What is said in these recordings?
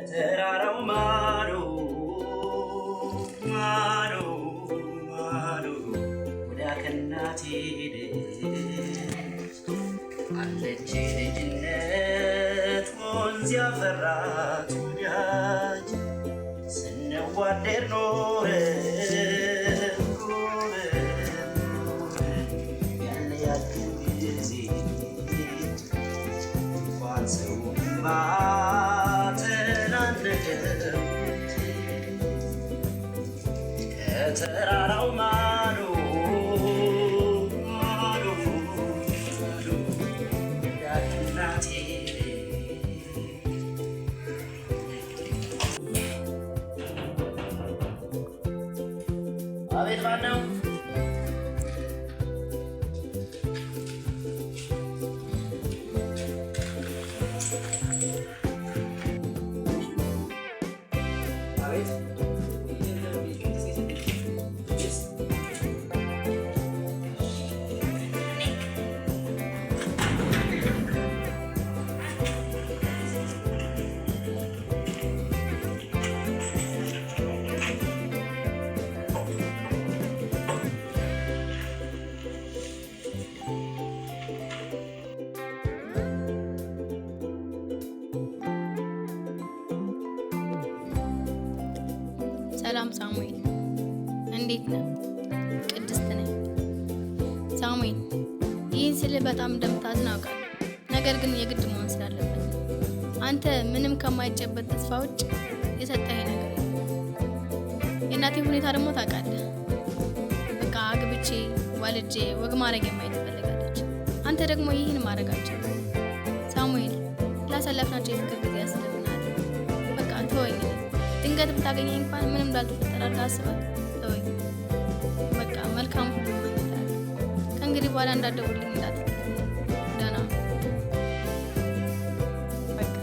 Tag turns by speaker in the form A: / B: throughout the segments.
A: ተራራው ማዶ ማዶ ማዶ ወዲያ ከእናቴ አለች ልጅነት ወንዝ ያፈራት ወዳጅ ስንዋደድ ኖረን ያለያችን ጊዜ እንኳን ሰውማ ከተራራው ማዶ ማዶ ማዶ እናቴ አቤት ማነው?
B: ሰላም ሳሙኤል፣ እንዴት ነህ? ቅድስት ነኝ። ሳሙኤል፣ ይህን ስልህ በጣም እንደምታዝን አውቃለሁ። ነገር ግን የግድ መሆን ስላለበት አንተ ምንም ከማይጨበት ተስፋ ውጭ የሰጠኸኝ ነገር የለም። የእናቴ ሁኔታ ደግሞ ታውቃለህ። በቃ አግብቼ ወልጄ ወግ ማድረግ የማየት ትፈልጋለች። አንተ ደግሞ ይህን ማድረጋቸው ሳሙኤል፣ ላሳለፍናቸው የፍቅር ጊዜ ያስለምናል። በቃ ተወኝ። ድንገት ብታገኘኝ እንኳን ምንም እንዳልተፈጠረ አድርገህ አስበህ ተወኝ። በቃ መልካም ሁሉ እመኝልሃለሁ። ከእንግዲህ በኋላ እንዳትደውልልኝ እንዳትል። ደህና በቃ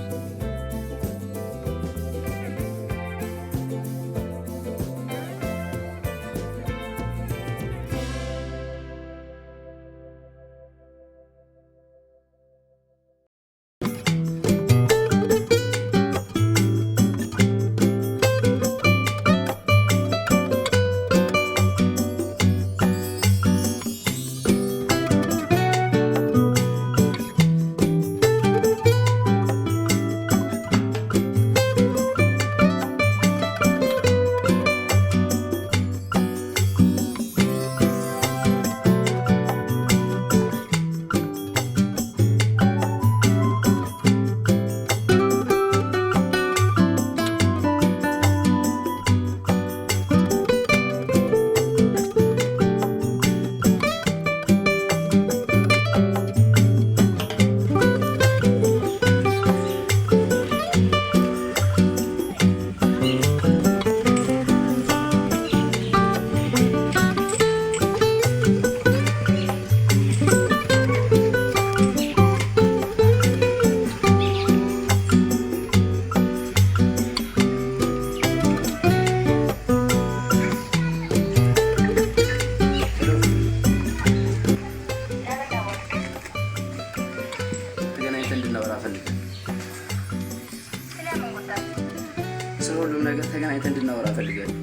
A: ሁሉም ነገር ተገናኝተን እንድናወራ ፈልጋለሁ።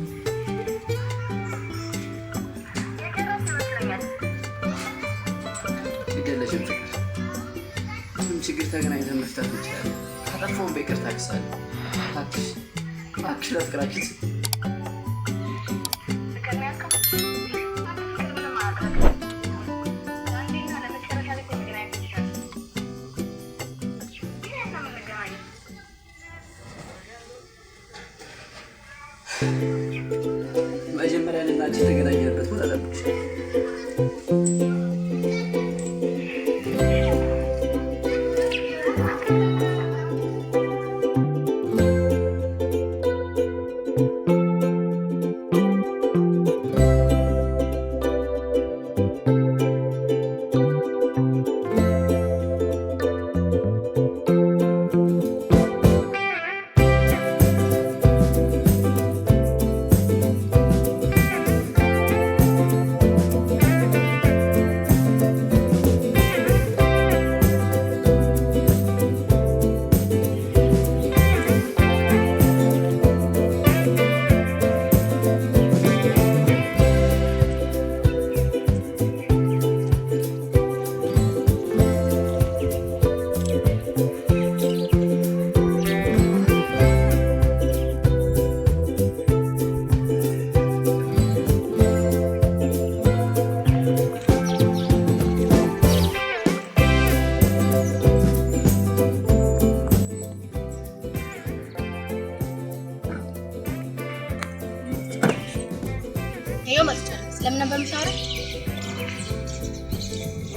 A: ግዴለሽም ፍቅር፣ ምንም ችግር ተገናኝተን መፍታት እንችላለን። ካጠፋውን በይቅርታ ክሳለሁ። እባክሽ ለፍቅራችን መጀመሪያ ልናችን የተገናኘንበት ቦታ ጠብቅሽ።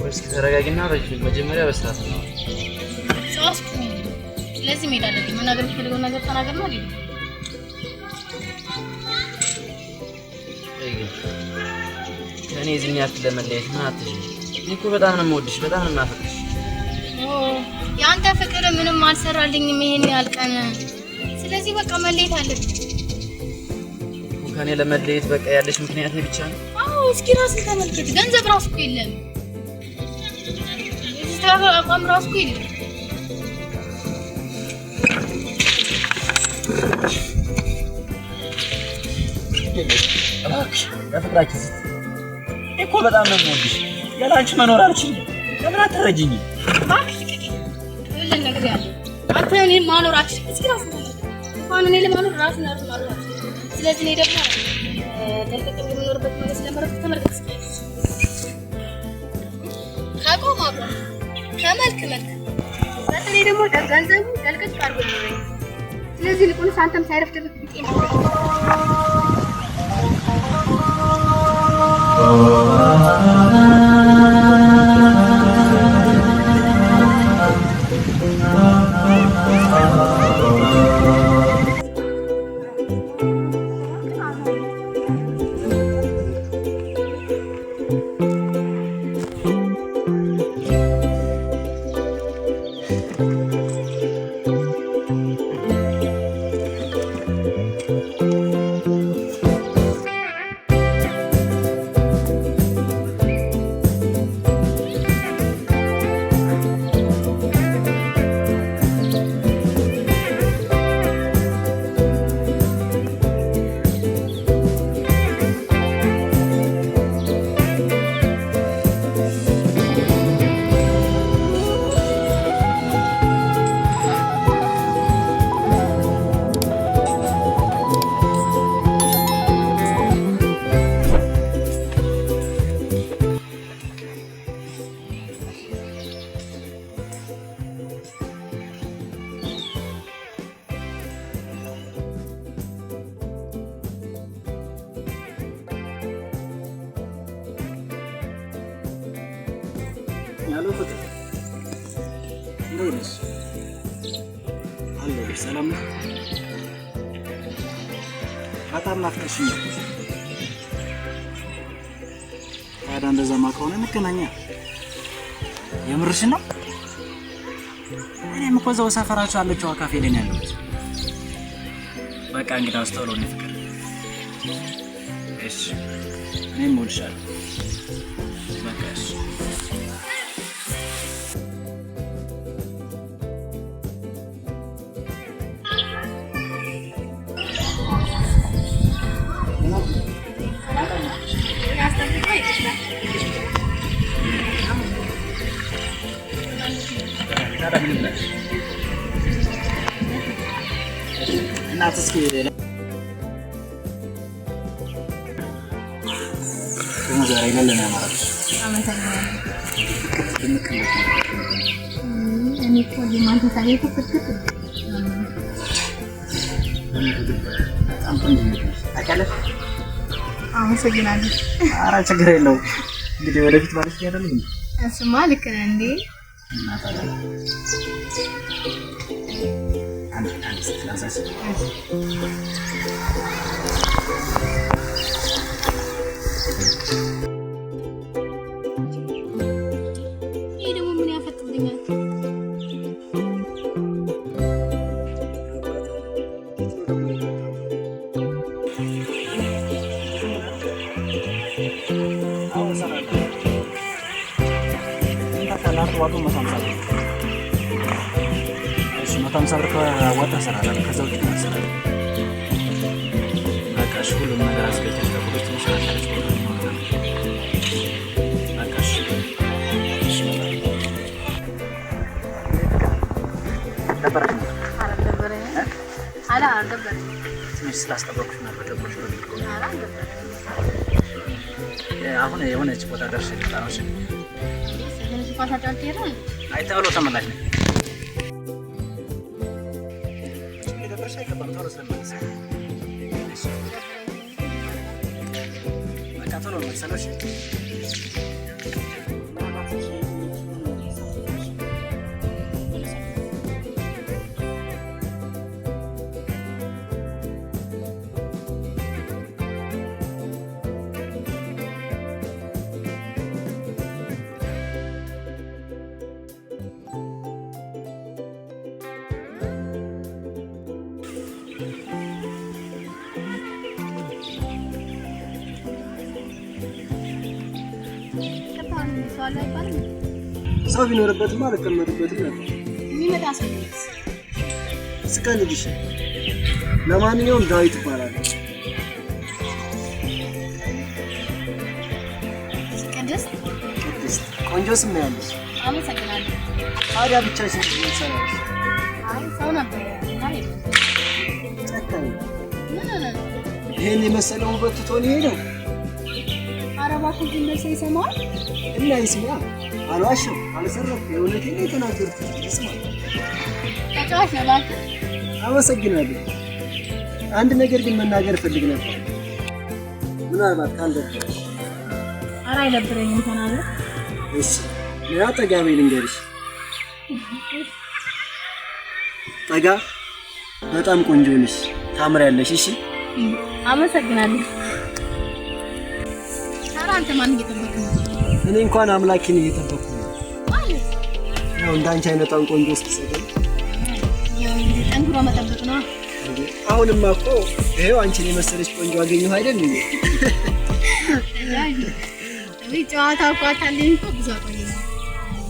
A: እስኪ ተረጋጊና መጀመሪያ በስርዓት ነው
B: ሶስት ለዚህ ሜዳ ላይ መናገር የምትፈልገው ነገር ተናገር ነው አይደል?
A: ከኔ እዚህ ያክል ለመለየት ምን አትሽ? እኔ እኮ በጣም ነው የምወድሽ፣ በጣም ነው የማፈቅርሽ።
B: ያንተ ፍቅር ምንም አልሰራልኝም ይሄን ያልቀን። ስለዚህ በቃ መለየት አለብን።
A: ከኔ ለመለየት በቃ ያለሽ ምክንያት ብቻ ነው?
B: አዎ እስኪ ራስን ተመልከት። ገንዘብ ራሱ እኮ የለም። እዚህ አቋም ራሱ እኮ የለም።
A: ለፍቅራችን ስትይ እኮ በጣም ነው የምወድሽ። ያለ አንቺ መኖር አልችልም። ለምን አትረጂኝም?
B: እባክሽ ሁሉን ነገር ያለ አንተ እኔን ማኖር አልችልም። እስኪ ራስን ተመልከት። እንኳን እኔ ለማኖር ራስን ማኖር አልችልም። ስለዚህ እኔ ደግሞ ተልቀቅ የምኖርበት ነገር ስለመረጥኩ ተመልከት። እስኪ ካቆም አቆም ከመልክ መልክ በተለይ ደግሞ ገንዘቡ ተልቀቅ አድርጎ ነው። ስለዚህ ልቁንስ አንተም ሳይረፍድብህ ቢጤ ነው
C: ያለው ፍቅር እንዴት ነሽ? አለሁ። ሰላም ነው? በጣም ናፍቀሽኝ። ታዲያ እንደዛማ ከሆነ እንገናኛ። የምርሽን ነው? እኔም እኮ እዛው ሰፈራችሁ አለችው ካፌ ላይ ነው ያለሁት። በቃ እንግዲህ አስተውሎ ነው ፍቅር። እሺ እኔም እወድሻለሁ። በቃ እሺ እናት እስኪ ዛሬ ለለና ማለት
B: እኔ እኮ ለማንተ ታሪኩ ፍቅር
C: ታውቂያለሽ?
B: አመሰግናለሁ።
C: ኧረ ችግር የለውም። እንግዲህ ወደፊት ማለት አይደለም።
B: እሱማ ልክ ነህ እንዴ? ይሄ ደግሞ ምን ያፈጥልኛል?
C: ዋጡ መሳምሳል እሺ መታምሳል ከዋጣ ሰራላ ከዛው ጥቂት ሰራላ አካሽ ሁሉም ነገር አስገጭተሽ ተቆጥተሽ ትንሽራለሽ ማለት ነው። አካሽ እሺ ነበር
B: አልደበረኝ
C: ትንሽ ስላስጠበቅኩሽ ነበር ደቦሽ አሁን የሆነች ቦታ ደርሼ ልጣነው እሺ አይተኸው ተመላሽ ነኝ። ደብረሽ አይገባም ቶሎ ስለመለስ በቃ ቶሎ መሰለሽ
B: እገባለሁ አይባልም?
D: ሰው ቢኖርበትም አልቀመጥበትም ነበር።
B: የሚመጣ ሰው ነው።
D: ስቀልድሽ። ለማንኛውም ዳዊት ይባላል።
B: ቅድስት
D: ቆንጆ ስም ነው ያለሽ።
B: አመሰግናለሁ።
D: ታዲያ ብቻሽን ትሰራለሽ?
B: አይ ሰው ነበር እና ሄደ።
D: ጨካኝ። ይሄን የመሰለው ውበት ትቶ ነው የሄደው።
B: ኧረ እባክህ እንደሱ ይሰማል
D: እና ይስማ። አልዋሽም፣ አልሰረኩም። የእውነቴን ነው የተናገርኩት። ይስማ።
B: ተጫዋች ነው እባክህ።
D: አመሰግናለሁ። አንድ ነገር ግን መናገር እፈልግ ነበር። ምናልባት ካልደበረሽ?
B: ኧረ አይደብረኝም፣ ተናገር።
D: እሺ ያ ጠጋ በይ ልንገርሽ። ጠጋ። በጣም ቆንጆ ነሽ፣ ታምሪያለሽ። እሺ
B: አመሰግናለሁ። ኧረ አንተ ማን እየጠበቅክ ነው?
D: እኔ እንኳን አምላኬን እየጠበቅኩ ነው።
B: ማለት
D: ያው እንዳንቺ አይነቷን ቆንጆ እስኪሰጠኝ
B: ጠንክሮ መጠበቅ ነው።
D: አሁንማ እኮ ይሄው አንቺን የመሰለች ቆንጆ አገኘሁ አይደል እንዴ?
B: እዚህ ጨዋታ እኮ አታለኝ እኮ ብዙ አቆየኝ።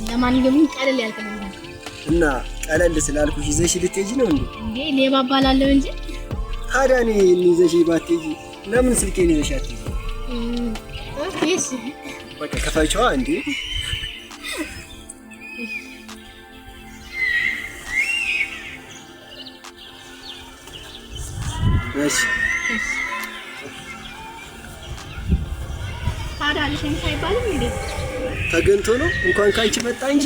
B: ለማንኛውም ቀለል ያልከኝ
D: እና ቀለል ስላልኩሽ ይዘሽ ልትሄጂ ነው እንዴ?
B: እንዴ ሌባ ባላለሁ እንጂ።
D: ታዲያ እኔ ይዘሽ ባትሄጂ ለምን ስልኬን ይዘሽ አትሄጂ?
B: እሺ
D: በቃ ከፋይቻዋ እንዴ? እሺ
B: ታዲያ ልሽን ሳይባልም እንዴ
D: ተገንቶ ነው እንኳን ካንቺ መጣ እንጂ።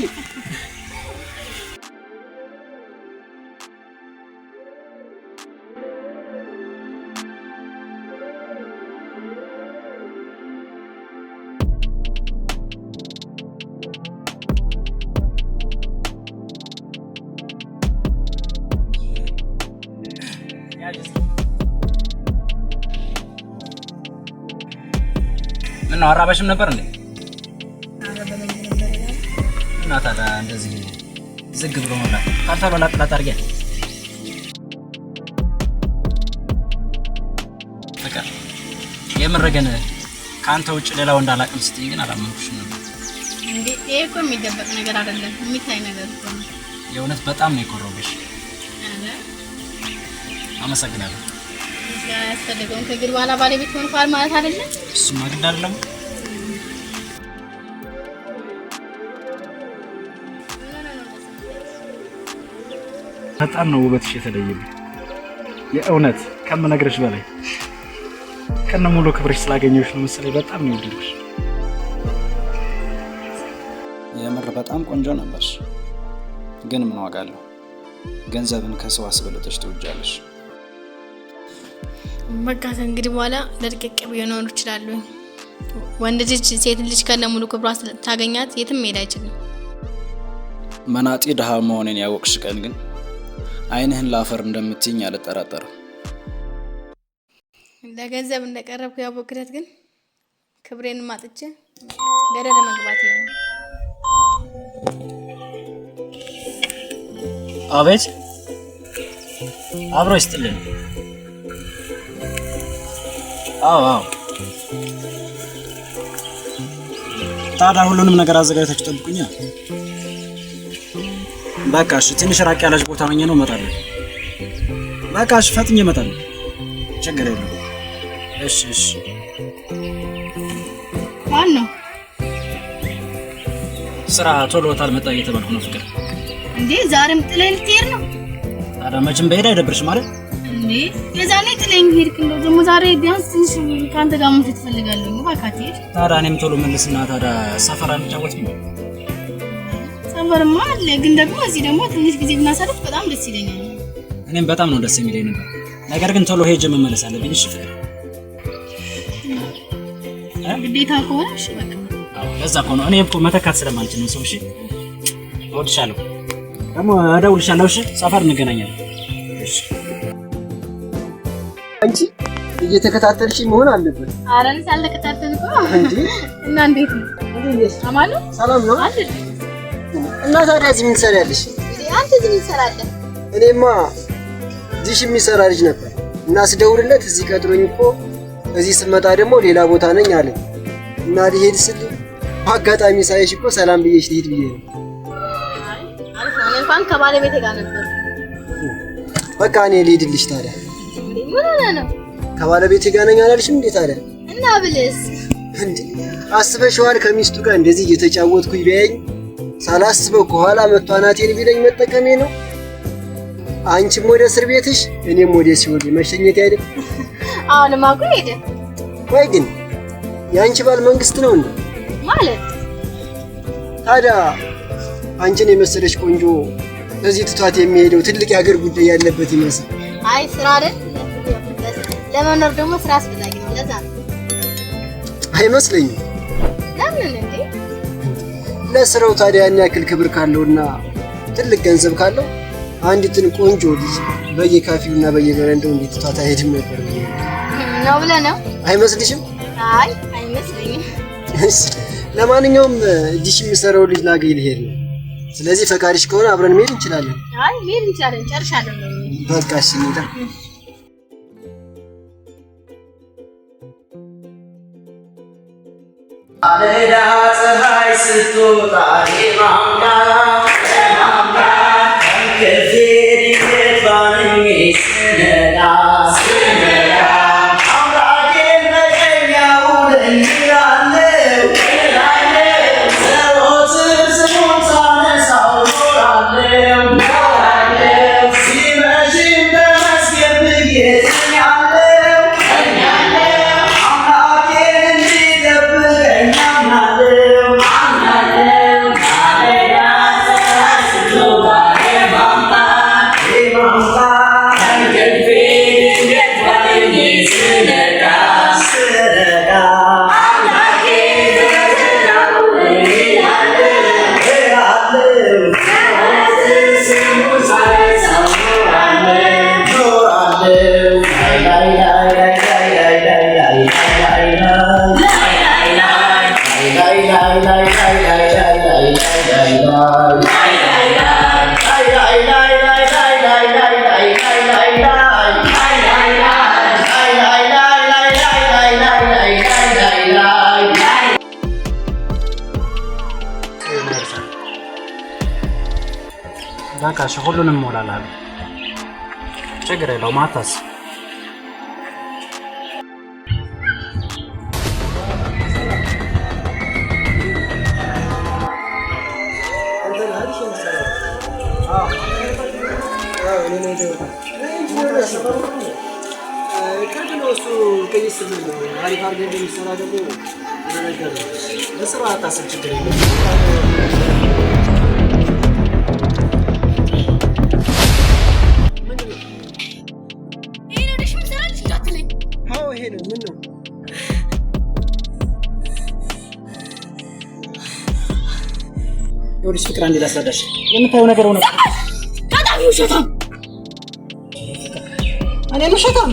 C: ምነው አራበሽም ነበር እንዴ? እና ታዲያ እንደዚህ ዝግ ብሎ መብላት ካልታለ ላጥላት አድርጊያ። በቃ የምር ግን ከአንተ ውጭ ሌላ ወንድ አላውቅም ስትይ ግን አላመንኩሽም ነበር።
B: እንዴ ይሄ እኮ የሚደበቅ ነገር አይደለም፣ የሚታይ ነገር እኮ ነው።
C: የእውነት በጣም ነው የኮረብሽ። አመሰግናለሁ።
B: ያስፈልገውን ከግድ በኋላ ባለቤት ሆንኳል ማለት አይደለም።
C: እሱማ ግድ አይደለም። በጣም ነው ውበትሽ የተለየልኝ። የእውነት ከምነግርሽ በላይ ከነ ሙሉ ክብርሽ ስላገኘሁሽ ነው መሰለኝ በጣም ነው የወደድኩሽ። የምር በጣም ቆንጆ ነበርሽ። ግን ምን ዋጋ አለው? ገንዘብን ከሰው አስበልጠሽ ትወጃለሽ።
B: በቃ እንግዲህ በኋላ ለድቅቅ ቢሆን ይችላል። ወንድ ልጅ ሴት ልጅ ከነ ሙሉ ክብሯ ታገኛት የትም መሄድ አይችልም።
C: መናጤ ድሃ መሆኔን ያወቅሽ ቀን ግን አይንህን ላፈር እንደምትይኝ አልጠራጠርም።
B: ለገንዘብ እንደቀረብኩ ያወቅኩት ግን ክብሬን ማጥቼ ገደል መግባቴ ነው።
C: አቤት አብሮ ይስጥልን። አዎ ታዲያ ሁሉንም ነገር አዘጋጅታችሁ ጠብቁኛ። በቃ እሺ፣ ትንሽ ራቅ ያለች ቦታ ሆኜ ነው እመጣለሁ። በቃ እሺ፣ ፈጥኜ እመጣለሁ። ችግር የለም። እሺ
B: ማን ነው?
C: ስራ ቶሎ ታልመጣ እየተባልኩ ነው። ፍቅር
B: እንዴ ዛሬም ጥለኝ ልትሄድ ነው?
C: ታዲያ መቼም በሄድ አይደብርሽም ማለት
B: እንዴ? የዛኔ ጥለኝ ሄድክ እንደው ደግሞ ዛሬ ቢያንስ ትንሽ ካንተ ጋር ምን ትፈልጋለህ? ባካቴ
C: ታዲያ እኔም ቶሎ መልስና ታዲያ ሰፈር አንጫወትም?
B: ሰፈርማ አለ፣ ግን ደግሞ እዚህ ደግሞ ትንሽ ጊዜ ብናሳልፍ በጣም ደስ ይለኛል።
C: እኔም በጣም ነው ደስ የሚለኝ ነበር። ነገር ግን ቶሎ ሄጄ መመለስ አለብኝ። እሺ ፍቅር
B: ግዴታ ከሆነ እሺ በቃ።
C: አዎ ለዛ እኮ ነው እኔ እኮ መተካት ስለማልችል ነው። ሰው እሺ እወድሻለሁ፣ ደግሞ እደውልልሻለሁ። እሺ ሰፈር እንገናኛለን። እሺ
D: አንቺ እየተከታተልሽ መሆን አለበት።
B: አረን ሳልተከታተልኩ
D: እንዴ
B: እና እንዴት ነው? አማኑ
D: ሰላም ነው አይደል? እና ታዲያ እዚህ ምን ትሰሪያለሽ?
B: አንተ እዚህ ምን ትሰራለህ?
D: እኔማ ዲሽ የሚሰራ ልጅ ነበር እና ስደውልለት እዚህ ቀጥሮኝ እኮ እዚህ ስመጣ ደግሞ ሌላ ቦታ ነኝ አለኝ እና ሊሄድ ስል አጋጣሚ ሳይሽ እኮ ሰላም ብዬሽ ልሂድ ብዬ ነው።
B: አሪፍ ነው። እኔ እንኳን ከባለቤቴ ጋር ነበር።
D: በቃ እኔ ልሂድልሽ ታዲያ።
B: ምን ሆነህ ነው?
D: ከባለቤቴ ጋር ነኝ አላልሽም እንዴ ታዲያ?
B: እና ብልስ
D: እንዴ አስበሽዋል? ከሚስቱ ጋር እንደዚህ እየተጫወትኩኝ ቢያየኝ ሳላስበው ከኋላ መጥቶ አናቴን ቢለኝ መጠቀሜ ነው። አንቺም ወደ እስር ቤትሽ እኔም ወደ ሲኦል መሸኘት አይደል?
B: አሁንማ እኮ ሄደ።
D: ወይ ግን የአንቺ ባል መንግስት ነው እንዴ?
B: ማለት
D: ታዲያ አንቺን የመሰለች ቆንጆ እዚህ ትቷት የሚሄደው ትልቅ የሀገር ጉዳይ ያለበት ይመስል።
B: አይ ስራ አይደል? ለመኖር ደግሞ ስራ አስፈላጊ ነው። ለዛ
D: አይመስለኝም።
B: ለምን እንዴ?
D: ለስራው ታዲያ ያን ያክል ክብር ካለውና ትልቅ ገንዘብ ካለው አንዲትን ቆንጆ ልጅ በየካፌውና በየበረንዳው እንዴት ትቷት አይሄድም ነበር
B: ነው ብለህ ነው?
D: አይመስልሽም?
B: አይ አይመስለኝም።
D: ለማንኛውም እዲሽ የሚሰራው ልጅ ላገኝ ልሄድ ነው። ስለዚህ ፈቃድሽ ከሆነ አብረን መሄድ እንችላለን።
B: አይ መሄድ እንችላለን። ጨርሻለሁ ነው።
D: በቃ እሺ እንሂድ።
A: አለዳ ፀሐይ ስትወጣ የማምዳ ከፊት ባንኝ ስነዳ አምላኬን መገኛውን እንላለው ዘወትር ስሙን ሳነሳው ኖራለው ሲመሽም በመስገን ብዬ ተኛለው አምላኬን እንዲጠብቀኝ አምናለው
C: በቃ እሺ፣ ሁሉንም ሞላላል። ችግር የለውም አታስብ።
A: ወዲስ ፍቅር አንዴ ላስረዳሽ። የምታየው ነገር ሆነ
B: በጣም ውሸታም።
A: እኔ ውሸታም?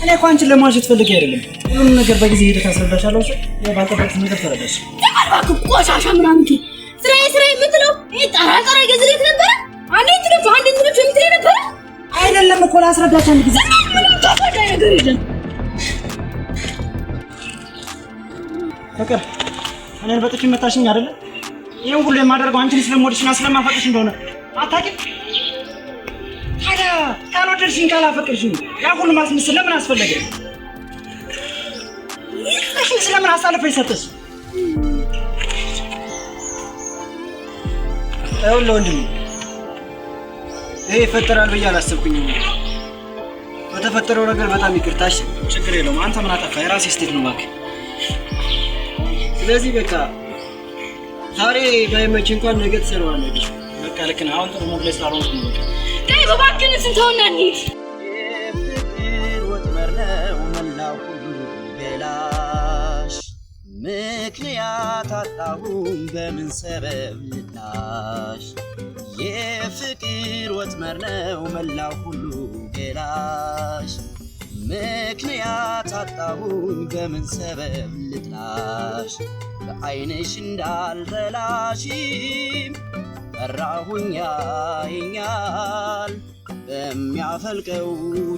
A: እኔ እኮ አንቺን ለማዋሸት ፈልጌ አይደለም። ሁሉንም ነገር በጊዜ ሂደት አስረዳሻለሁ። እሺ የባጠበቅሽ ነገር ተረዳሽ።
B: እባክህ ቆሻሻ ምናምን ስራዬ የምትለው ይሄ ጠራ ገዝሬት ነበረ። አንዴ እንትሎች የምትለኝ ነበረ
A: አይደለም እኮ ላስረዳሽ አንድ ጊዜ።
B: ምንም ታፈዳይ ነገር የለም።
A: ፍቅር እኔን በጥፊ መታሽኝ አይደለ? ይሄን ሁሉ የማደርገው አንቺን ስለምወድሽና ስለማፈቅርሽ እንደሆነ አታውቂም? ታዲያ ካልወደድሽኝ ካላፈቅርሽኝ ያ ሁሉ ማስመሰል ለምን አስፈለገ? እሺ ስለምን አሳልፈሽ ሰጠሽ? ይኸውልህ ወንድሜ፣ ይሄ ይፈጠራል ብዬ አላሰብኩኝም። በተፈጠረው ነገር በጣም ይቅርታሽ። ችግር የለውም። አንተ ምን አጠፋ? የራሴ ስቴት ነው እባክህ። ስለዚህ በቃ ዛሬ ባይመች እንኳን ነገ ትሰራዋለሽ። በቃ ልክ ነህ። አሁን ጥሩ ሙድ ላይ ስላልሆንኩ ነው።
B: ዳይ በባክህ ስንተውና እንሂድ።
A: የፍቅር ወጥመድ ነው መላው ሁሉ ገላሽ፣ ምክንያት አጣሁኝ በምን ሰበብ ልላሽ። የፍቅር ወጥመድ ነው መላው ሁሉ ገላሽ፣ ምክንያት አጣሁኝ በምን ሰበብ ልጥላሽ። በዓይንሽ እንዳልበላሽም ፈራሁኝ ያየኛል በሚያፈልቀው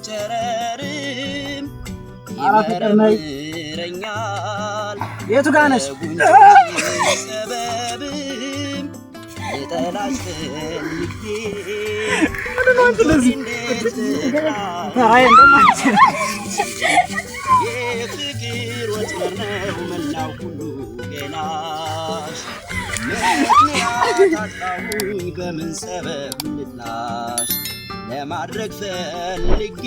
A: ጨረርም ይመረምረኛል የቱ ጋር ነሽ ሰበብም ልጠላሽ ፈልጌ ምን ነው ስለዚህ አይ እንደማንቺ የፍቅር ወጥመድ ነው መላው ሁሉ ገላሽ ምክንያት በምን ሰበብ ልጥላሽ ለማድረግ ፈልጌ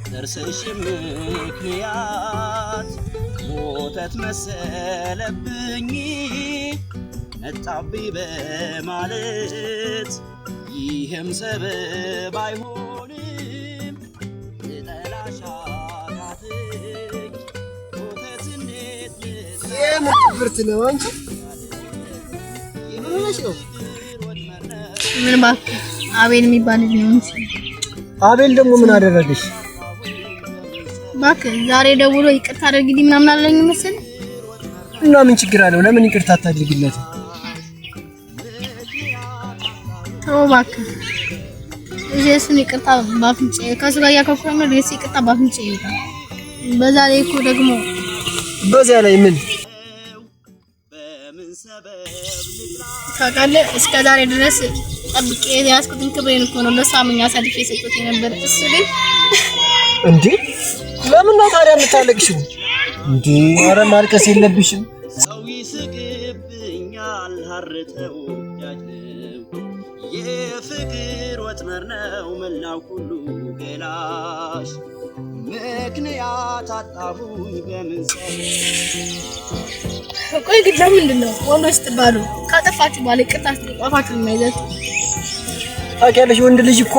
A: ጥርስሽ ምክንያት ወተት መሰለብኝ መጣብኝ በማለት ይህም ሰበብ አይሆንም ልጠላሽ አቃተኝ ወተት እንዴት
D: የምን ትምህርት ነው አንቺ ምን ሆነሽ ነው
B: ምን እባክህ አቤል የሚባል ልጅ ነው እንጂ
D: አቤል ደግሞ ምን አደረገሽ
B: እባክህ ዛሬ ደውሎ ይቅርታ አድርግልኝ ምናምን አለኝ መሰለኝ
D: እና ምን ችግር አለው ለምን ይቅርታ አታድርግለት
B: ተው እባክህ እሱን ይቅርታ ባፍንጭ ከሱ ጋር ያከፈመ ለዚህ ይቅርታ ባፍንጭ ይወጣል በዛ ላይ እኮ ደግሞ
D: በዛ ላይ ምን
B: ታውቃለህ እስከ ዛሬ ድረስ ጠብቄ ያስኩትን ክብሬን እኮ ነው ለሳምኛ አሳልፌ የሰጡት የነበር እሱ ግን
D: እንዴ ለምን ነው ታዲያ የምታለቅሽው እንዴ ኧረ ማልቀስ የለብሽም
A: ሰው ይስቅብኛል ሀርተው ያጅለው የፍቅር ወጥመድ ነው መላው ሁሉ ገላሽ ምክንያት አጣሁኝ በምን
B: ቆይ ግን ለምንድን ነው ወንዶች ትባሉ ካጠፋችሁ ባለ ይቅርታ አጥፋችሁ የማይዘት
D: ታውቂያለሽ ወንድ ልጅ እኮ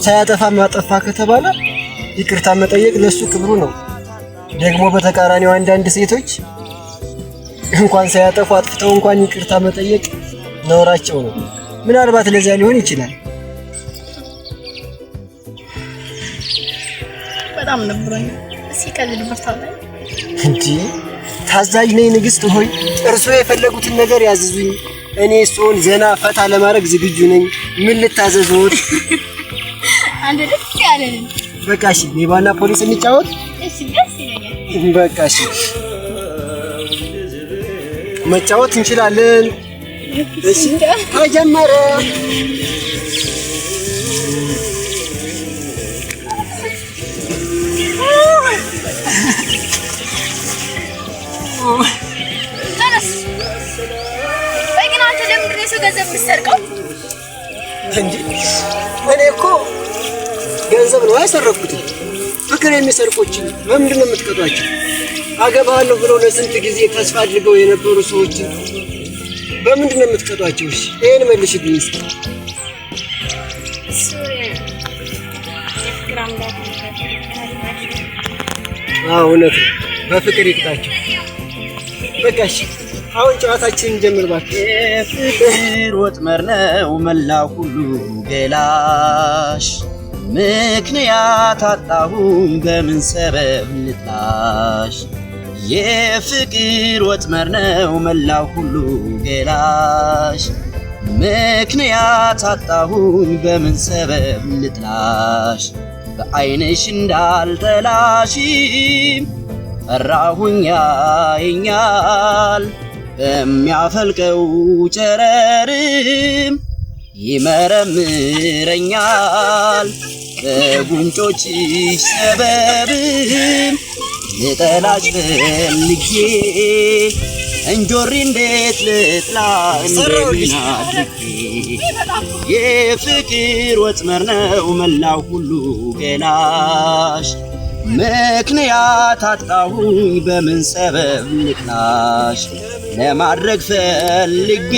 D: ሳያጠፋ ማጠፋ ከተባለ ይቅርታ መጠየቅ ለሱ ክብሩ ነው ደግሞ በተቃራኒው አንዳንድ ሴቶች እንኳን ሳያጠፉ አጥፍተው እንኳን ይቅርታ መጠየቅ ነውራቸው ነው ምናልባት ለዚያ ሊሆን ይችላል
B: በጣም ነብሮኝ እስኪ ከዚህ ልበርታው
D: እንጂ ታዛዥ ነኝ ንግስት ሆይ እርሶ የፈለጉትን ነገር ያዝዙኝ እኔ እሱን ዘና ፈታ ለማድረግ ዝግጁ ነኝ ምን ልታዘዙት
B: አንተ ደስ ያለን
D: በቃ እሺ ሌባና ፖሊስ እንጫወት
B: እሺ ደስ ይለኛል
D: በቃ እሺ መጫወት እንችላለን እሺ ተጀመረ
B: ተነስ በግና አንተ ለምን ነው ገንዘብ የምትሰርቀው
D: እንዴ እኔ እኮ ገንዘብ ነው ያሰረኩት ፍቅር የሚሰርቆች ለምንድን ነው የምትቀጧቸው አገባለሁ ብለው ለስንት ጊዜ ተስፋ አድርገው የነበሩ ሰዎች በምንድን ነው የምትቀጧቸው እሺ ይሄን መልሽልኝ እስኪ እውነት ነው በፍቅር ይቅጣቸው በቃ እሺ አሁን ጨዋታችንን ጀምር እባክህ
A: የፍቅር ወጥመድ ነው መላው ሁሉ ገላሽ ምክንያት አጣሁኝ በምን ሰበብ ልጥላሽ የፍቅር ወጥመድ ነው መላው ሁሉ ገላሽ ምክንያት አጣሁኝ በምን ሰበብ ልጥላሽ በዓይንሽ እንዳልጠላሽ ፈራሁኝ ያየኛል በሚያፈልቀው ጨረርም ይመረምረኛል በጉንጮችሽ ሰበብም ልጠላሽ ፈልጌ እንጆሪ እንዴት ልጥላ እንደምን አድርጌ የፍቅር ወጥመድ ነው መላው ሁሉ ገላሽ ምክንያት አጣሁኝ በምን ሰበብ ልጥላሽ ለማድረግ ፈልጌ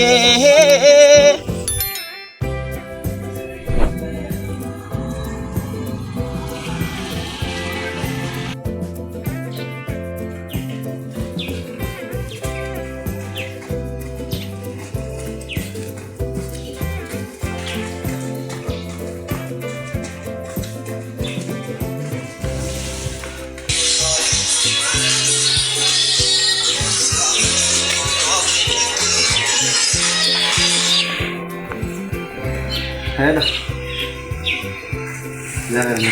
D: هلا لا لا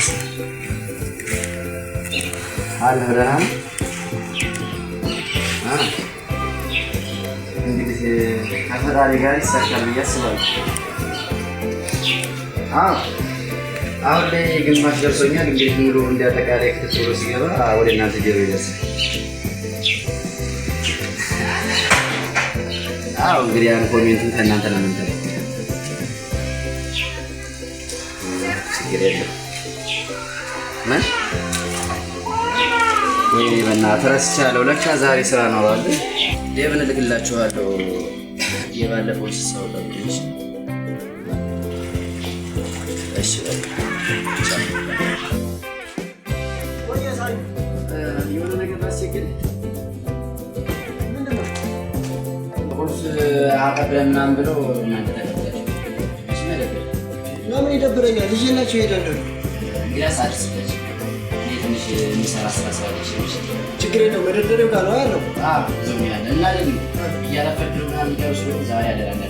E: አለሁ ደህና ነህ? እንግዲህ ከፈጣሪ ጋር ይሳካል ብዬ አስባለሁ። አሁን ላይ ግማሽ ደርሶኛል። እንግዲህ ሙሉ እንደ አጠቃላይ ክትትሉ ሲገባ ወደ እናንተ ጆሮ ይደርሳል። እንግዲህ ያን ኮሜንቱን ከእናንተ ነው የምንጠብቀው። ችግር የለም። ምን ወይ በእናትህ ረስቻለሁ። ለካ ዛሬ ስራ ነው አለ። ዴቭን እልክላችኋለሁ። የባለፈው ሰው ለብቻ እሺ በቃ የሆነ ነገር ባስቸግር ምንድን ነው ቁርስ አቀብለን ምናምን ብሎ እናንተ ተቀብላችሁ
D: ለምን ይደብረኛል? ልጄላችሁ እሄዳለሁ።
E: እንግዲያስ አድርስላችሁ። እኔ ትንሽ የሚሰራ ስራ ስላለች
D: ችግር የለውም። መደርደሪያው ጋር ነው ያለው።
E: ዞም ያለ እና ደግሞ እያረፈዱ ምናምን እያሉ ዛሬ ያደራለ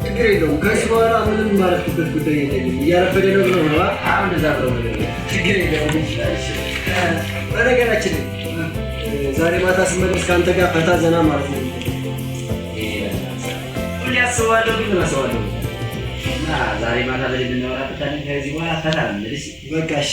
D: ችግር የለውም። ከዚህ በኋላ ምንም ማለትበት ጉዳይ የለኝም። እያረፈደ ነው ብሎ ነው አሁን እንደዛ ብሎ ችግር የለውም። በነገራችን ዛሬ ማታ ስመለስ ከአንተ ጋር ፈታ ዘና ማለት ነው።
E: ሁሌ አስባለሁ ግን አስባለሁ እና ዛሬ ማታ በሌለ እናወራበት ታዲያ ከዚህ በኋላ ፈታ ነው ልጅ
D: በቃሽ።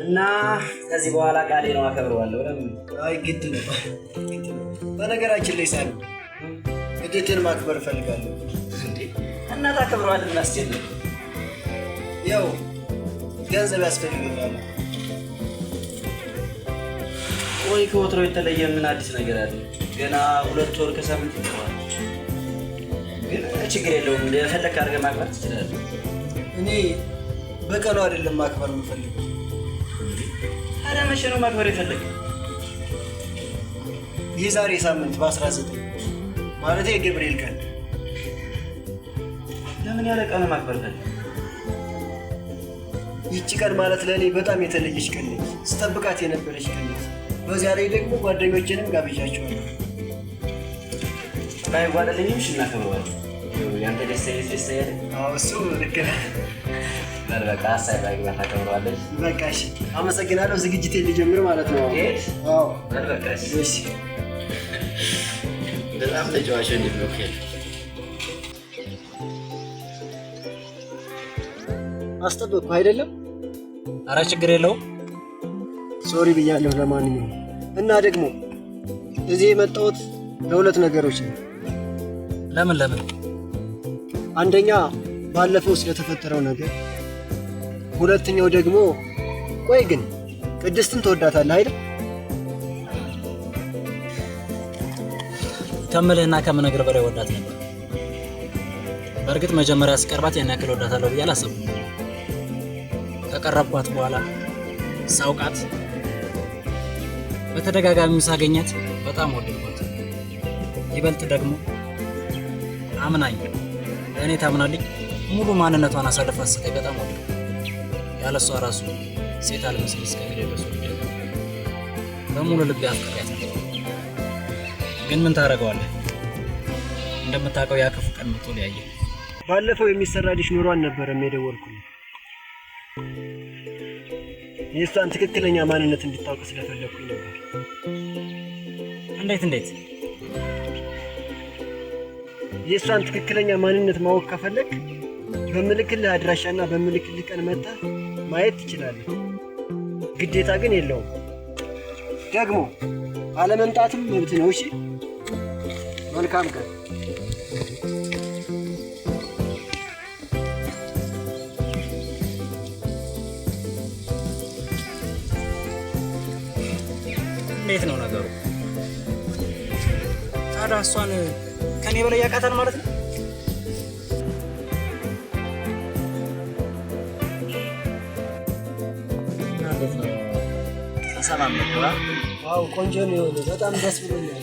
E: እና ከዚህ በኋላ ቃሌ ነው አከብረዋለሁ። ለምን?
D: አይ ግድ ነው። በነገራችን ላይ ሳሉ ግዴታን ማክበር እፈልጋለሁ።
E: እንዴ እና ታከብረዋለህ? ምን አስጨነቀ?
D: ያው ገንዘብ ያስፈልገኛል።
E: ወይ ከወትሮ የተለየ ምን አዲስ ነገር አለ? ገና 2 ወር ከሳምንት ይቀራል። ግን ችግር የለውም። እንደፈለክ አድርገህ ማክበር ትችላለህ።
D: እኔ በቀኑ አይደለም ማክበር የምፈልገው።
E: ታዲያ መቼ ነው ማክበር የፈለግህ?
D: የዛሬ ሳምንት በ19 ማለት የገብርኤል ቀን።
E: ለምን ያለ ቀኑ ማክበር ፈለግህ?
D: ይቺ ቀን ማለት ለእኔ በጣም የተለየች ቀን ነች። ስጠብቃት የነበረች ቀን ነች። በዚያ ላይ ደግሞ ጓደኞቼንም ጋብዣቸዋለሁ።
E: ባይጓደለኝም እናከብረዋለን። ያንተ ደስታ ያለ
D: እሱ ልክ ነህ።
E: በቃ ሀሳብ ባይግባ ታከብረዋለች።
D: በቃ እሺ፣ አመሰግናለሁ። ዝግጅቴን ሊጀምር ማለት ነው።
E: በቃ እሺ። በጣም ተጫዋች እንዴት ነው?
D: አስጠበቅኩ አይደለም?
C: ኧረ ችግር የለውም።
D: ሶሪ ብያለሁ። ለማንኛውም እና ደግሞ እዚህ የመጣሁት ለሁለት ነገሮች ነው።
C: ለምን?
D: አንደኛ ባለፈው ስለተፈጠረው ነገር፣ ሁለተኛው ደግሞ ቆይ ግን ቅድስትን ትወዳታለህ አይደል?
C: ከምልህና ከምነግርህ በላይ ወዳት ነበር። በእርግጥ መጀመሪያ ስቀርባት ያን ያክል ወዳታለሁ ብዬ አላሰብኩም። ከቀረብኳት በኋላ ሳውቃት፣ በተደጋጋሚ ሳገኛት በጣም ወደድኳት። ይበልጥ ደግሞ አምናኝ እኔ ታምናልኝ ሙሉ ማንነቷን አሳልፋ ስትሰጠኝ በጣም ወደድኳት። ያለሷ ራሱ ሴት አልመስል እስከሚል ድረስ ወደድኳት። በሙሉ ልቤ አፍቅሬያት ነበር። ግን ምን ታደርገዋለህ? እንደምታውቀው ያ ክፉ ቀን መጥቶ ሊያየ
D: ባለፈው የሚሰራልሽ ኑሯን ነበር የደወልኩልህ። የእሷን ትክክለኛ ማንነት እንድታውቅ ስለፈለኩኝ ነበር።
C: እንዴት?
D: የእሷን ትክክለኛ ማንነት ማወቅ ከፈለግ በምልክልህ አድራሻና በምልክልህ ቀን መጥተህ ማየት ትችላለህ። ግዴታ ግን የለውም። ደግሞ አለመምጣትም መብት ነው። እሺ፣ መልካም ቀን።
C: እንዴት ነው ነገሩ? ታዲያ እሷን ከኔ በላይ ያውቃታል ማለት ነው?
E: ሰላም ነው።
D: ቆንጆ ነው። በጣም ደስ ብሎኛል።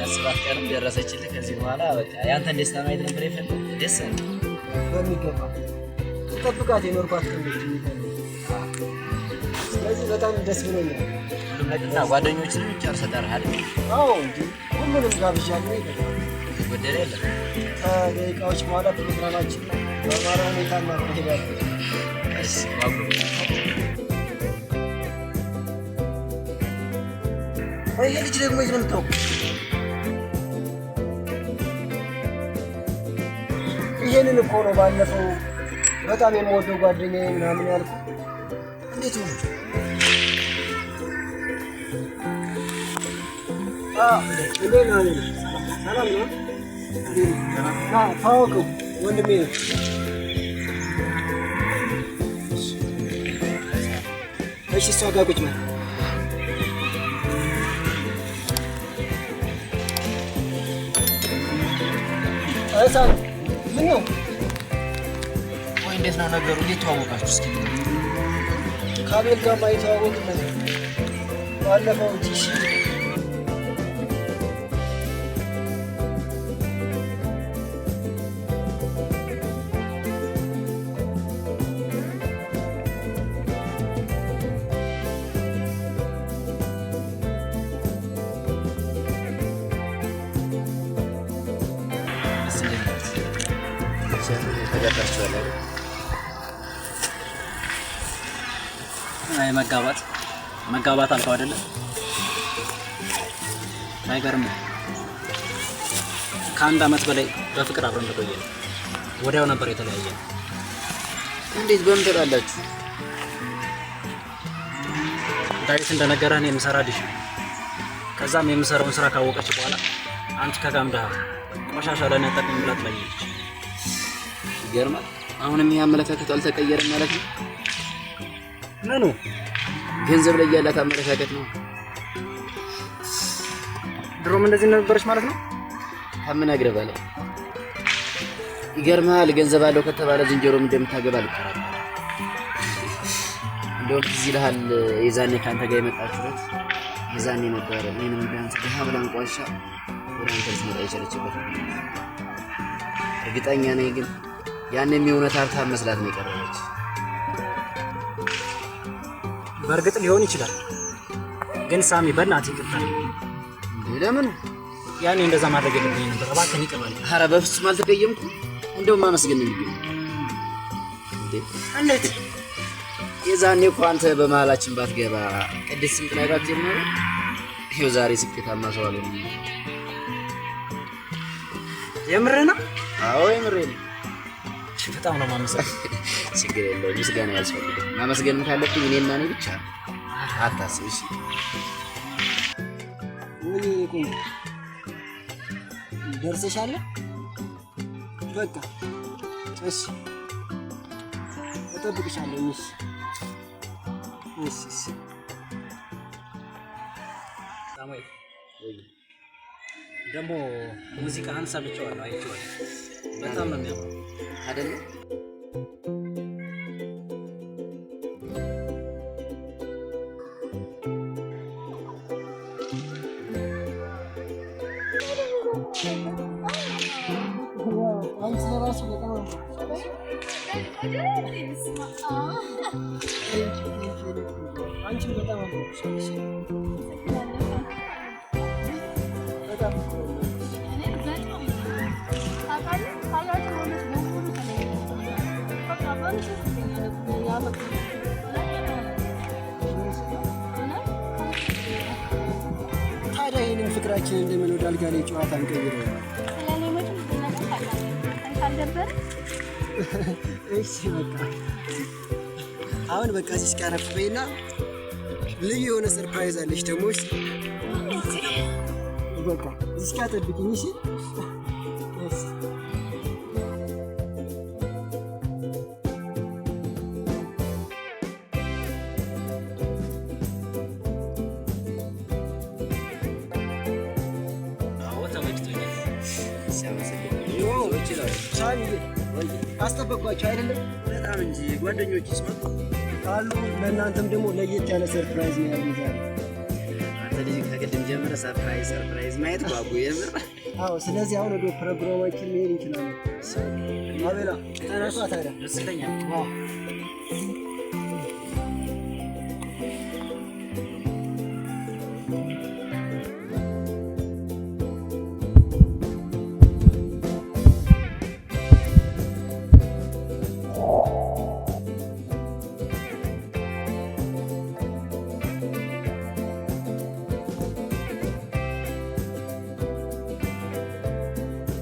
E: ያስባት ቀንም ደረሰችልህ። ከዚህ በኋላ በቃ ያንተን ደስታ ማየት ነበር የፈለኩት። ደስ አለ
D: በሚገባ ተጠብቃት የኖርኳት ቀን ነች። ስለዚህ በጣም ደስ ብሎኛል።
E: ሁሉም ነገርና ጓደኞችንም ጨርሰህ ጠራህ አይደል?
D: አዎ እንጂ ሁሉንም ጋብዣለሁ።
E: ጎደለ የለም።
D: ከደቂቃዎች በኋላ ፕሮግራማችን በአማራ ሁኔታ እናካሄዳለን።
E: እሺ ዋጉ
D: ይሄ ልጅ ደግሞ የት ነው የምታውቀው? ይሄንን እኮ ነው ባለፈው በጣም የምወደው ጓደኛዬ ምናምን ያልኩህ። እንዴት ነው? እንዴት ነው? ሰላም ነው? ታወቀው ወንድሜ ነው። እሺ እሷ ጋር ቁጭ በል። እሳት ምን ነው?
E: ወይ እንዴት ነው ነገሩ? እንዴት ተዋወቃችሁ? እስኪ
D: ከአቤል ጋር ማይተዋወቅነት ባለፈው ጂሲ
E: ተጋባችኋል? አይ መጋባት አልከው አይደለ? አይገርም። ከአንድ ዓመት በላይ በፍቅር አብረን ተቆየን። ወዲያው ነበር የተለያየን። እንዴት በምን ተጣላችሁ? ዳዊት እንደነገረህ እኔ የምሰራ ዲሽ ነው። ከዛም የምሰራውን ስራ ካወቀች በኋላ አንቺ ከጋምዳ ቆሻሻ ለኔ አጠቅም ብላ ትለኛለች። ይገርማል። አሁንም ይሄ አመለካከቱ አልተቀየረም ማለት ነው። ምኑ ገንዘብ ላይ ያላት አመለካከት ነው። ድሮም እንደዚህ ነበረች ማለት ነው። ታምናግረ ባለ ይገርማል። ገንዘብ አለው ከተባለ ዝንጀሮም እንደምታገባ ልቀራል። እንደውም እዚህ ይልሃል የዛኔ ካንተ ጋር የመጣችሁት የዛኔ ነበር። እኔንም ቢያንስ በሀብላን ቋሻ ወደ አንተ ልትመጣ የቻለችበት እርግጠኛ ነኝ። ግን ያኔም የእውነት ሀብታም መስላት ነው የቀረበች።
A: በእርግጥ ሊሆን ይችላል። ግን ሳሚ በእናትህ ይቅርታ።
E: ለምን?
A: ያኔ እንደዛ ማድረግ የለብኝም ነበር። እባክህን ይቅር በለኝ።
E: ኧረ በፍጹም አልተቀየምኩም። እንደውም ማመስገን ነው የሚገኝ።
A: እንዴት?
E: የዛኔ እኮ አንተ በመሀላችን ባትገባ ቅድስት ስንት ላይ ባትጀምር ይኸው ዛሬ ስኬታማ ሰው አለ።
A: የምርህ ነው?
E: አዎ የምሬን ነው።
A: በጣም ነው የማመሰግነው።
E: ችግር የለውም። ምስጋና ያስፈልጋል። ማመስገን ካለብኝ እኔና እኔ ብቻ ነው። አታስብ እሺ።
D: ወይ ቆይ ደርሰሻል? በቃ እሺ እጠብቅሻለሁ። እሺ
A: ሳሙኤል ደግሞ ሙዚቃህን ሰምቼዋለሁ፣ አይቼዋለሁ። በጣም ነው የሚያምረው
E: አይደለ?
D: ታዲያ ይህንን ፍቅራችን እንደምን ወደ አልጋ ላይ ጨዋታ እንቀይረው? እሺ በቃ አሁን በቃ እዚህ እስኪያረፍ በይና ልዩ የሆነ ሰርፕራይዝ አለሽ ደግሞ። እሺ በቃ እዚህ እስኪያጠብቂኝ። እሺ አስጠበቅኳቸው አይደለም?
E: በጣም እንጂ ጓደኞች ይስማሉ
D: ካሉ ለእናንተም ደግሞ ለየት ያለ ሰርፕራይዝ ነው ያለኝ ዛሬ።
E: አንተ ልጅ ከቅድም ጀምረህ ሰርፕራይዝ ማየት ጓጉ የምር።
D: አዎ፣ ስለዚህ አሁን ወደ ፕሮግራማችን መሄድ እንችላለን። አቤላ ተነሳ ታዲያ።
E: ደስ ይለኛል።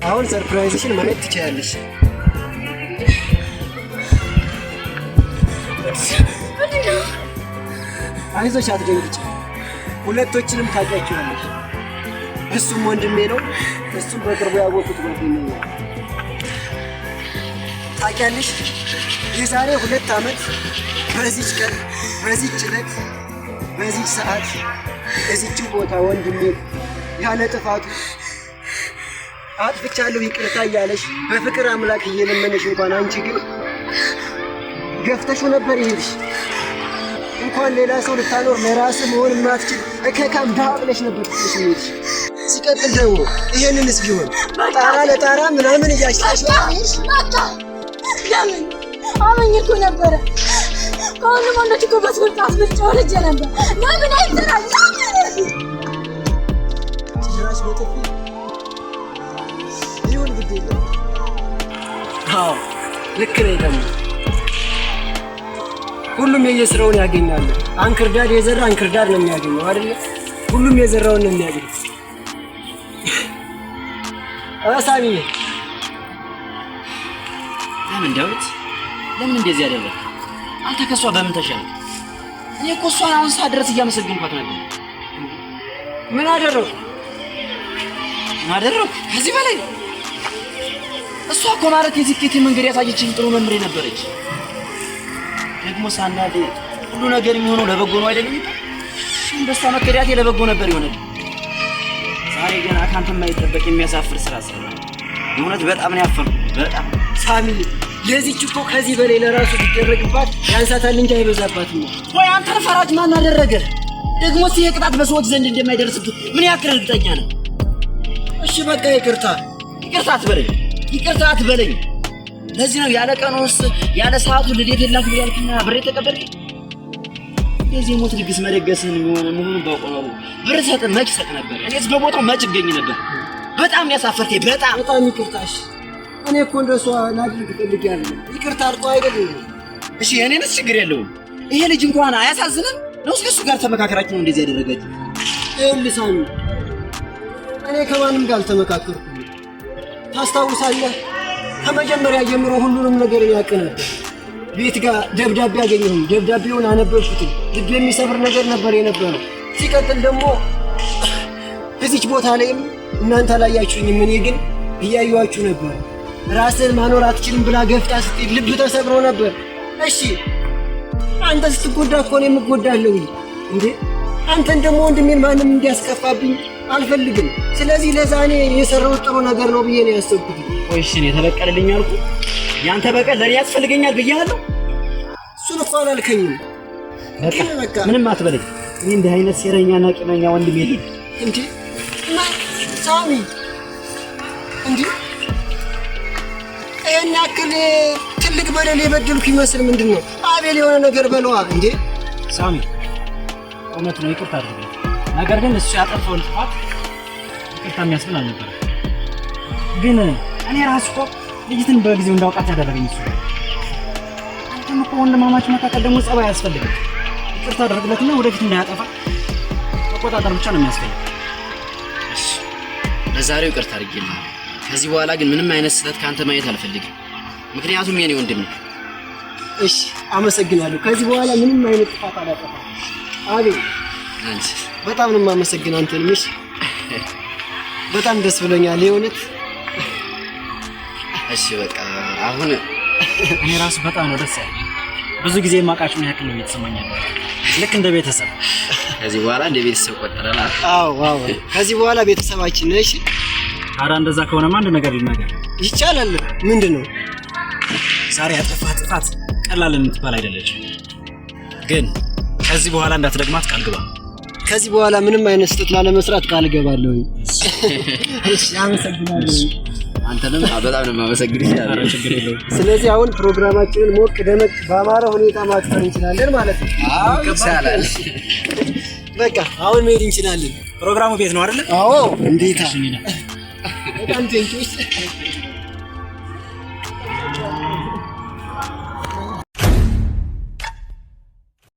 D: አሁን ሰርፕራይዝሽን ማየት ትችያለሽ። አይዞሽ፣ አትደንግጭ። ሁለቶችንም ታውቂያቸዋለሽ። እሱም ወንድሜ ነው፣ እሱም በቅርቡ ያወቁት ጓደኛዬ ነው። ታውቂያለሽ፣ የዛሬ 2 ዓመት በዚች ቀን፣ በዚች ዕለት፣ በዚች ሰዓት፣ እዚች ቦታ ወንድሜ ያለ ጥፋቱ አጥፍቻለሁ ይቅርታ እያለሽ በፍቅር አምላክ እየለመነሽ እንኳን አንቺ ግን ገፍተሽው ነበር ይሄድሽ። እንኳን ሌላ ሰው ልታኖር ለራስህ መሆን የማትችል እከካም ድሃ ብለሽ ነበር ትሽ ይሄድሽ። ሲቀጥል ደግሞ ይሄንንስ ቢሆን ጣራ ለጣራ ምናምን እያሻሽ
F: በቃ ለምን አመኝ እኮ ነበረ። ከሁሉም ወንዶች እኮ በስብርት አስብልጫ ወልጄ ነበር። ለምን አይሰራል?
D: ጭራሽ በጥፊ ይሁን ግድ የለም። አዎ ልክ ነኝ። ደግሞ ሁሉም የየስራውን ያገኛል። አንክርዳድ የዘራ አንክርዳድ ነው የሚያገኘው አይደል? ሁሉም የዘራውን ነው የሚያገኘው። አሳሚ
E: ለምን ዳዊት፣ ለምን እንደዚህ ያደረግህ? አንተ ከሷ በምን ተሻለ? እኔ እኮ እሷን አሁን ሰዓት ድረስ እያመሰገንኳት ነበር።
D: ምን አደረኩ?
E: ከዚህ በላይ እሷ እኮ ማለት የስኬቴ መንገድ ያሳየችኝ ጥሩ መምሬ ነበረች። ደግሞ ሳናድ ሁሉ ነገር የሚሆነው ለበጎ ነው አይደለም? እሱም በሷ መከዳቴ ለበጎ ነበር ይሆናል። ዛሬ ገና ካንተ የማይጠበቅ የሚያሳፍር ስራ ሰራ። የእውነት በጣም ነው ያፈርኩት። በጣም
D: ሳሚ፣ ለዚህች እኮ ከዚህ በላይ ለራሱ ቢደረግባት ያንሳታል እንጂ አይበዛባትም።
E: ወይ አንተን ፈራጅ ማን አደረገ? ደግሞ ይሄ ቅጣት በሰዎች ዘንድ እንደማይደርስብህ ምን ያክል እርግጠኛ ነህ?
D: እሺ በቃ ይቅርታ
E: አትበለኝ። ለዚህ ነው ያለ ቀኑስ ያለ ሰዓቱ ልዴት የላት ብያልክና ብር ተቀበልክ። የዚህ ሞት ድግስ መደገስን መሆኑን ባውቀው ኖሮ ብር ሰጥ መች ሰጥ ነበር። እኔስ በቦታው መች እገኝ ነበር። በጣም ያሳፈርከኝ። በጣም
D: ይቅርታሽ። እኔ እኮ እንደሷ ላድርግ ፈልጌ አይደለም። ይቅርታ አልቆ አይደለም።
E: እሺ የኔንስ ችግር የለውም። ይሄ ልጅ እንኳን አያሳዝንም ነው? ከሱ ጋር ተመካከራችሁ ነው እንደዚህ ያደረጋችሁ?
D: ይኸውልህ ሳሚ፣ እኔ ከማንም ጋር አልተመካከርኩም። ታስታውሳለህ? ከመጀመሪያ ጀምሮ ሁሉንም ነገር ያውቅ ነበር። ቤት ጋር ደብዳቤ አገኘሁኝ። ደብዳቤውን አነበብኩት። ልብ የሚሰብር ነገር ነበር የነበረው። ሲቀጥል ደግሞ እዚች ቦታ ላይም እናንተ አላያችሁኝም፣ እኔ ግን እያየኋችሁ ነበር። ራስን ማኖር አትችልም ብላ ገፍታ ስትል ልብ ተሰብሮ ነበር። እሺ አንተ ስትጎዳ እኮ እኔም እጎዳለሁ እንዴ? አንተን ደግሞ ወንድሜን ማንም እንዲያስከፋብኝ አልፈልግም። ስለዚህ ለዛ እኔ የሰራሁት ጥሩ ነገር ነው ብዬ ነው ያሰብኩት።
E: ቆይ እሺ እኔ ተበቀልልኝ አልኩ? ያንተ በቀል ለኔ ያስፈልገኛል ብያለሁ?
D: እሱን እኮ አላልከኝም።
E: በቃ ምንም አትበለኝ። እኔ እንዲህ አይነት ሴረኛና ቂመኛ ወንድም የለኝ
D: እንዴ? ሳሚ እንዴ ይሄን ያክል ትልቅ በደል የበደልኩ ይመስል ምንድን ነው? አቤል የሆነ ነገር በለዋ እንዴ።
C: ሳሚ እውነት ነው፣ ይቅርታ አድርግልኝ። ነገር ግን እሱ ያጠፋውን ጥፋት ይቅርታ የሚያስብል አልነበረም። ግን እኔ ራሱ እኮ ልጅትን በጊዜው እንዳውቃት ያደረገኝ እሱ። አንተም እኮ ወንድማማች መካከል ደግሞ ጸባይ አያስፈልግም። ይቅርታ አድርግለትና ወደፊት እንዳያጠፋ መቆጣጠር ብቻ ነው የሚያስፈልግ።
E: እሺ ለዛሬው ይቅርታ አድርጌልኝ። ከዚህ በኋላ ግን ምንም አይነት ስህተት ካንተ ማየት አልፈልግም። ምክንያቱም የኔ ወንድም ነው።
D: እሺ አመሰግናለሁ። ከዚህ በኋላ ምንም አይነት ጥፋት አላጠፋም። አቤል
E: አንቺ
D: በጣም ነው የማመሰግን አንተን። እሺ በጣም ደስ ብሎኛል የእውነት።
E: እሺ በቃ አሁን
C: እኔ ራሱ በጣም ነው ደስ ያለኝ። ብዙ ጊዜ የማውቃችሁ ምን ያክል ነው እየተሰማኝ ያለው፣ ልክ እንደ ቤተሰብ።
E: ከዚህ በኋላ እንደ ቤተሰብ ቆጠረናል።
D: አዎ ከዚህ በኋላ ቤተሰባችን ነሽ።
C: ታዲያ እንደዛ ከሆነማ አንድ ነገር ልናገር
D: ይቻላል። ምንድን ነው?
C: ዛሬ ያጠፋህ ጥፋት ቀላል የምትባል አይደለችም። ግን ከዚህ በኋላ እንዳትደግማት ቃል ግባ።
D: ከዚህ በኋላ ምንም አይነት ስህተት ላለመስራት ቃል እገባለሁ።
A: እሺ አመሰግናለሁ።
E: አንተንም በጣም ነው የማመሰግንህ።
C: ችግር የለውም።
D: ስለዚህ አሁን ፕሮግራማችንን ሞቅ ደመቅ ባማረ ሁኔታ ማክበር እንችላለን ማለት ነው።
E: አዎ ይቻላል።
D: በቃ አሁን መሄድ እንችላለን።
A: ፕሮግራሙ ቤት ነው አይደል?
D: አዎ እንዴታ
A: እሺ
D: በጣም ቴንኪው።